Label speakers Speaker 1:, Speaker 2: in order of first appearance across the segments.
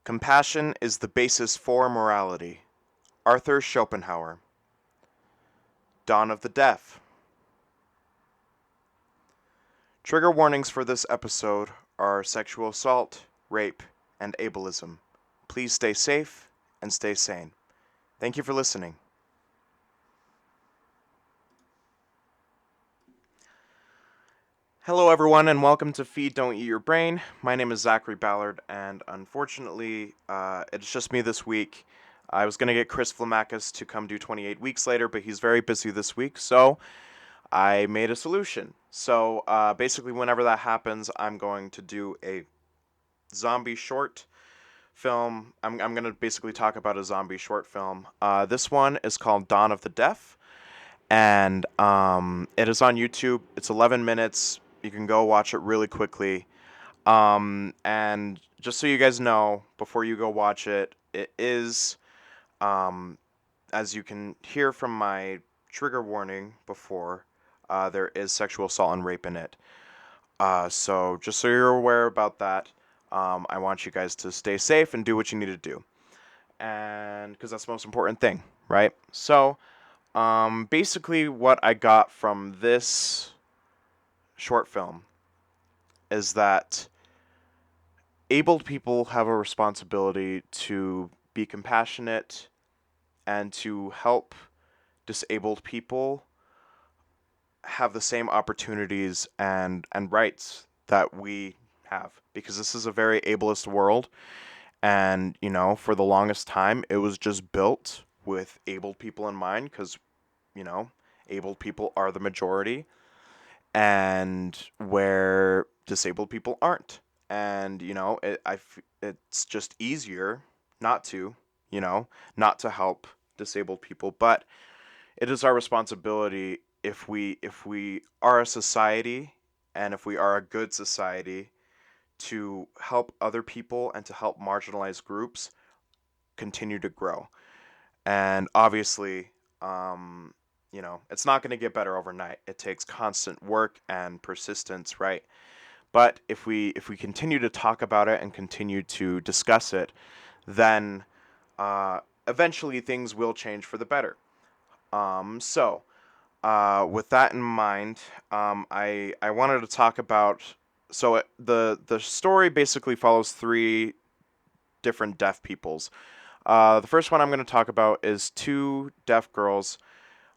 Speaker 1: Compassion is the basis for morality. Arthur Schopenhauer. Dawn of the Deaf. Trigger warnings for this episode are sexual assault, rape, and ableism. Please stay safe and stay sane. Thank you for listening. Hello, everyone, and welcome to Feed Don't Eat Your Brain. My name is Zachary Ballard, and unfortunately, it's just me this week. I was going to get Chris Flamakis to come do 28 weeks later, but he's very busy this week, so I made a solution. So basically, whenever that happens, I'm going to do a zombie short film. I'm going to basically talk about a zombie short film. This one is called Dawn of the Deaf, and it is on YouTube. It's 11 minutes. You can go watch it really quickly. And just so you guys know, before you go watch it, it is, as you can hear from my trigger warning before, there is sexual assault and rape in it. So just so you're aware about that, I want you guys to stay safe and do what you need to do. And because that's the most important thing, right? So, basically what I got from this short film is that abled people have a responsibility to be compassionate and to help disabled people have the same opportunities and rights that we have, because this is a very ableist world, and for the longest time it was just built with abled people in mind, because abled people are the majority, and where disabled people aren't. And it's just easier not to, not to help disabled people. But it is our responsibility, if we are a society, and if we are a good society, to help other people and to help marginalized groups continue to grow. And obviously, it's not going to get better overnight. It takes constant work and persistence, right? But if we continue to talk about it and continue to discuss it, then eventually things will change for the better. With that in mind, I wanted to talk about. So the story basically follows three different deaf peoples. The first one I'm going to talk about is two deaf girls.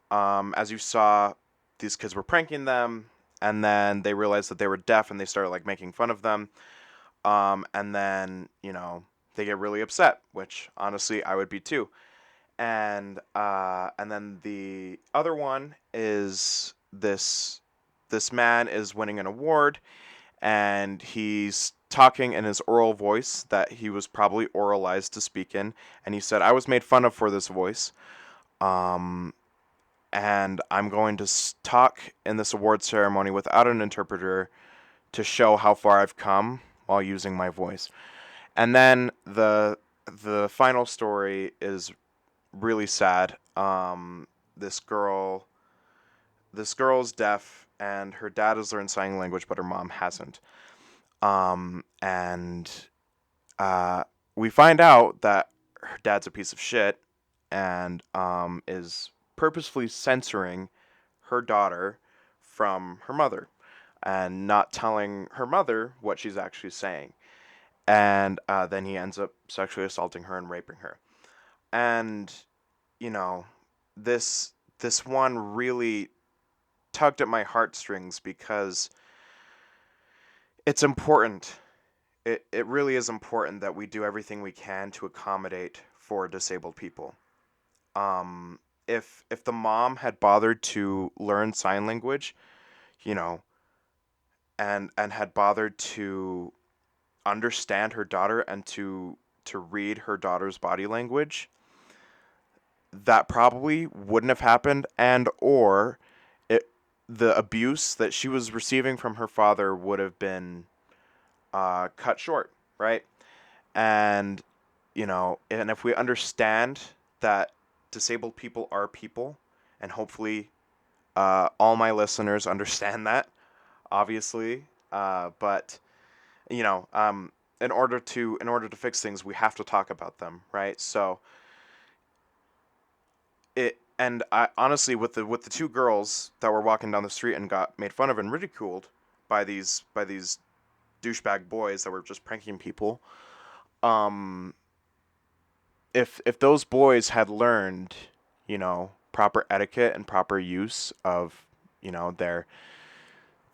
Speaker 1: As you saw, these kids were pranking them, and then they realized that they were deaf, and they started making fun of them. And then they get really upset, which honestly I would be too. And then the other one is this man is winning an award, and he's talking in his oral voice that he was probably oralized to speak in, and he said, "I was made fun of for this voice, and I'm going to talk in this award ceremony without an interpreter to show how far I've come while using my voice." And then the final story is really sad. This girl, this girl's deaf, and her dad has learned sign language, but her mom hasn't. And we find out that her dad's a piece of shit, and is purposefully censoring her daughter from her mother, and not telling her mother what she's actually saying. And then he ends up sexually assaulting her and raping her. And you know, this one really tugged at my heartstrings, because it's important. It really is important that we do everything we can to accommodate for disabled people. Um, if the mom had bothered to learn sign language, you know, and had bothered to understand her daughter and to read her daughter's body language, that probably wouldn't have happened, and or it the abuse that she was receiving from her father would have been cut short, right? And and if we understand that disabled people are people, and hopefully all my listeners understand that, obviously, but you know, um, in order to fix things, we have to talk about them, right? So it and I honestly, with the two girls that were walking down the street and got made fun of and ridiculed by these douchebag boys that were just pranking people. Um, if those boys had learned, proper etiquette and proper use of,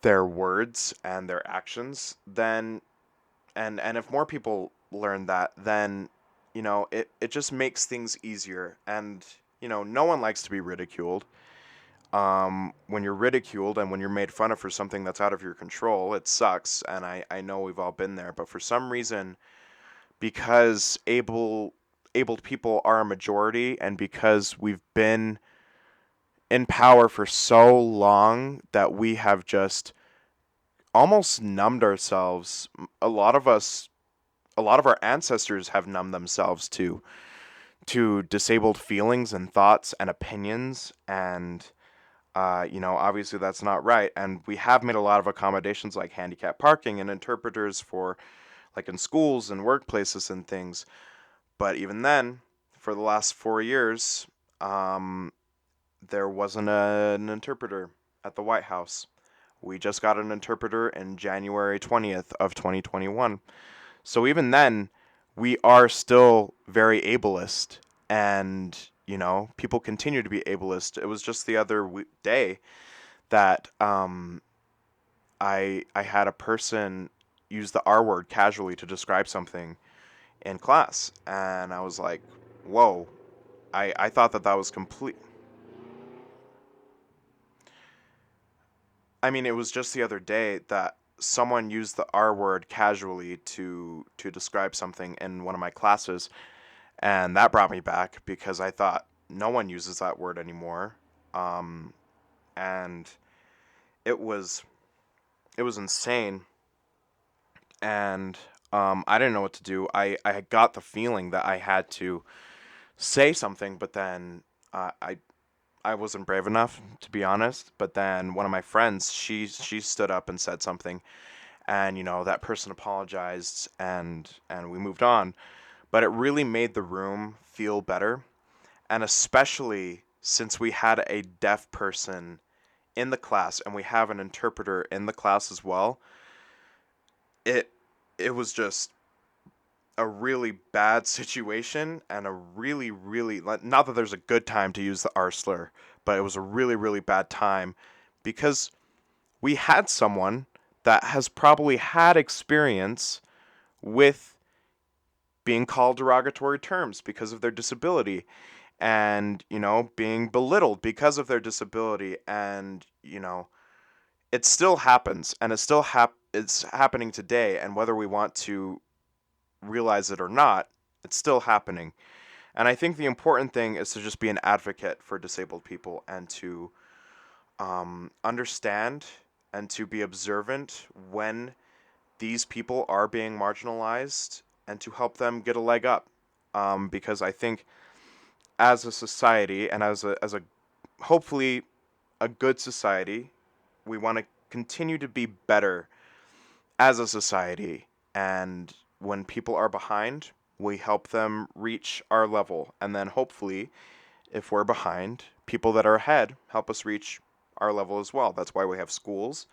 Speaker 1: their words and their actions, then and if more people learn that, then it just makes things easier. And no one likes to be ridiculed. When you're ridiculed and when you're made fun of for something that's out of your control, it sucks. And I know we've all been there. But for some reason, because abled people are a majority, and because we've been in power for so long, that we have just almost numbed ourselves. A lot of us, a lot of our ancestors have numbed themselves to disabled feelings and thoughts and opinions. And obviously that's not right. And we have made a lot of accommodations like handicap parking and interpreters for, like, in schools and workplaces and things. But even then, for the last 4 years, um, there wasn't an interpreter at the White House. We just got an interpreter in January 20th of 2021. So even then, we are still very ableist, and people continue to be ableist. It was just the other day that I had a person use the R word casually to describe something in class, and I was like, "Whoa!" I thought that was complete. I mean, it was just the other day that someone used the R word casually to describe something in one of my classes, and that brought me back because I thought no one uses that word anymore. Um, and it was it was insane, and I didn't know what to do. I got the feeling that I had to say something, but then I wasn't brave enough, to be honest. But then one of my friends, she stood up and said something, and that person apologized, and we moved on. But it really made the room feel better, and especially since we had a deaf person in the class and we have an interpreter in the class as well. It it was just a really bad situation, and a really, really, not that there's a good time to use the R slur, but it was a really, really bad time because we had someone that has probably had experience with being called derogatory terms because of their disability, and being belittled because of their disability. And it still happens, and it's happening today, and whether we want to realize it or not, it's still happening. And I think the important thing is to just be an advocate for disabled people, and to understand and to be observant when these people are being marginalized, and to help them get a leg up. Because I think as a society, and as a hopefully a good society, we want to continue to be better as a society. And when people are behind, we help them reach our level. And then hopefully, if we're behind, people that are ahead help us reach our level as well. That's why we have schools.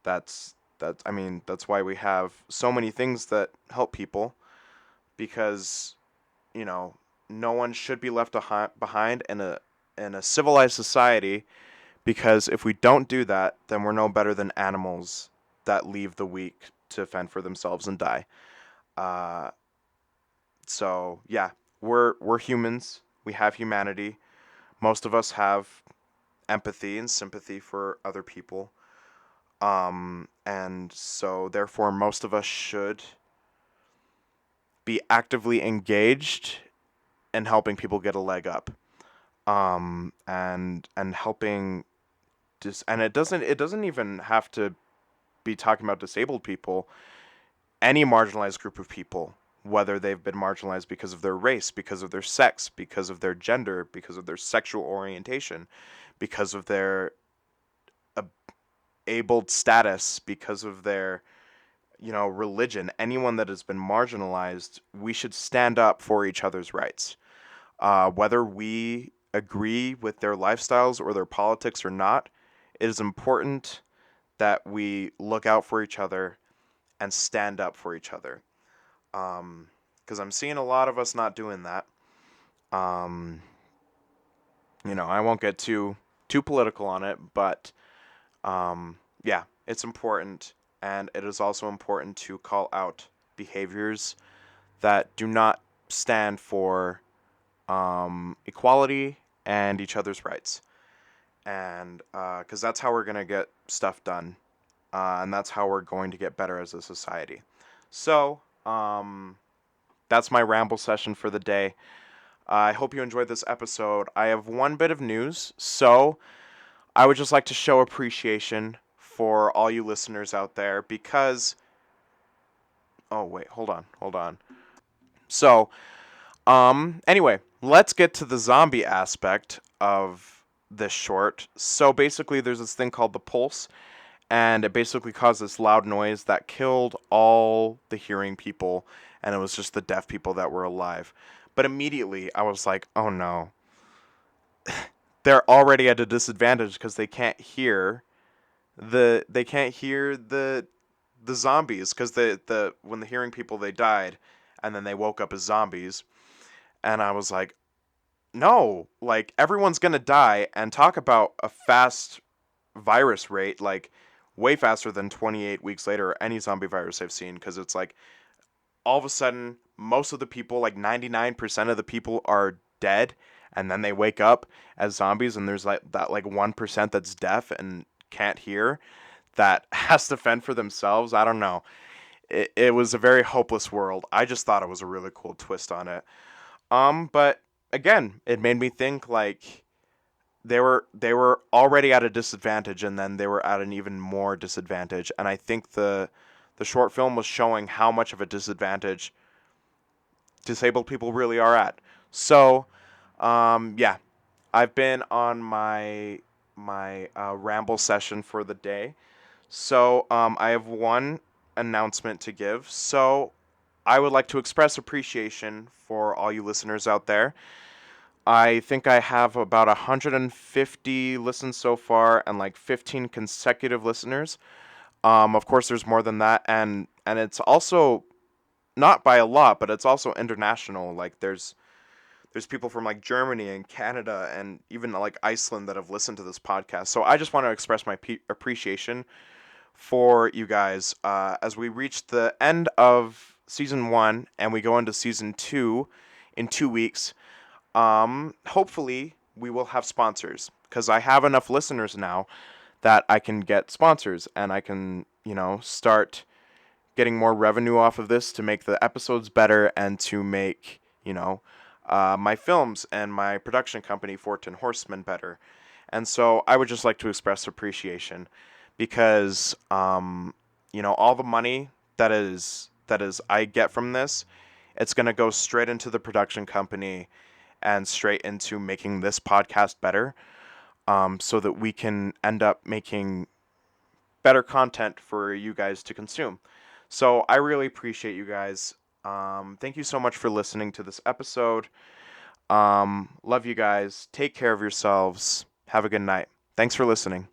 Speaker 1: I mean, that's why we have so many things that help people, because, you know, no one should be left behind in a civilized society, because if we don't do that, then we're no better than animals that leave the weak to fend for themselves and die. Uh, so yeah, we're humans. We have humanity. Most of us have empathy and sympathy for other people. And so therefore, most of us should be actively engaged in helping people get a leg up. And helping and it doesn't even have to be talking about disabled people. Any marginalized group of people, whether they've been marginalized because of their race, because of their sex, because of their gender, because of their sexual orientation, because of their abled status, because of their religion, anyone that has been marginalized, we should stand up for each other's rights. Whether we agree with their lifestyles or their politics or not, it is important that we look out for each other and stand up for each other. Because I'm seeing a lot of us not doing that. Um, I won't get too political on it, but yeah, it's important, and it is also important to call out behaviors that do not stand for equality and each other's rights, and because that's how we're gonna get stuff done, and that's how we're going to get better as a society. So, that's my ramble session for the day. I hope you enjoyed this episode. I have one bit of news, so I would just like to show appreciation for all you listeners out there because. Oh, wait, hold on. So, anyway, let's get to the zombie aspect of this short. So basically, there's this thing called the pulse, and it basically caused this loud noise that killed all the hearing people, and it was just the deaf people that were alive. But immediately, I was like, oh no. They're already at a disadvantage because they can't hear the zombies because when the hearing people they died and then they woke up as zombies, and I was like, no, like everyone's gonna die, and talk about a fast virus rate, like way faster than 28 weeks later or any zombie virus I've seen, because it's like all of a sudden most of the people, like 99% of the people are dead, and then they wake up as zombies, and there's like that like 1% that's deaf and can't hear that has to fend for themselves. I don't know. It was a very hopeless world. I just thought it was a really cool twist on it. But again, it made me think like they were already at a disadvantage, and then they were at an even more disadvantage. And I think the short film was showing how much of a disadvantage disabled people really are at. So, yeah, I've been on my ramble session for the day. So, I have one announcement to give. So, I would like to express appreciation for all you listeners out there. I think I have about 150 listens so far and like 15 consecutive listeners. Of course, there's more than that, and it's also not by a lot, but it's also international. Like there's people from like Germany and Canada and even like Iceland that have listened to this podcast. So I just want to express my appreciation for you guys as we reach the end of season 1 and we go into season 2 in 2 weeks. Hopefully we will have sponsors because I have enough listeners now that I can get sponsors and I can, start getting more revenue off of this to make the episodes better and to make, my films and my production company, Fortin Horseman, better. And so I would just like to express appreciation because, all the money that is I get from this, it's going to go straight into the production company and straight into making this podcast better, so that we can end up making better content for you guys to consume. So I really appreciate you guys. Thank you so much for listening to this episode. Love you guys. Take care of yourselves. Have a good night. Thanks for listening.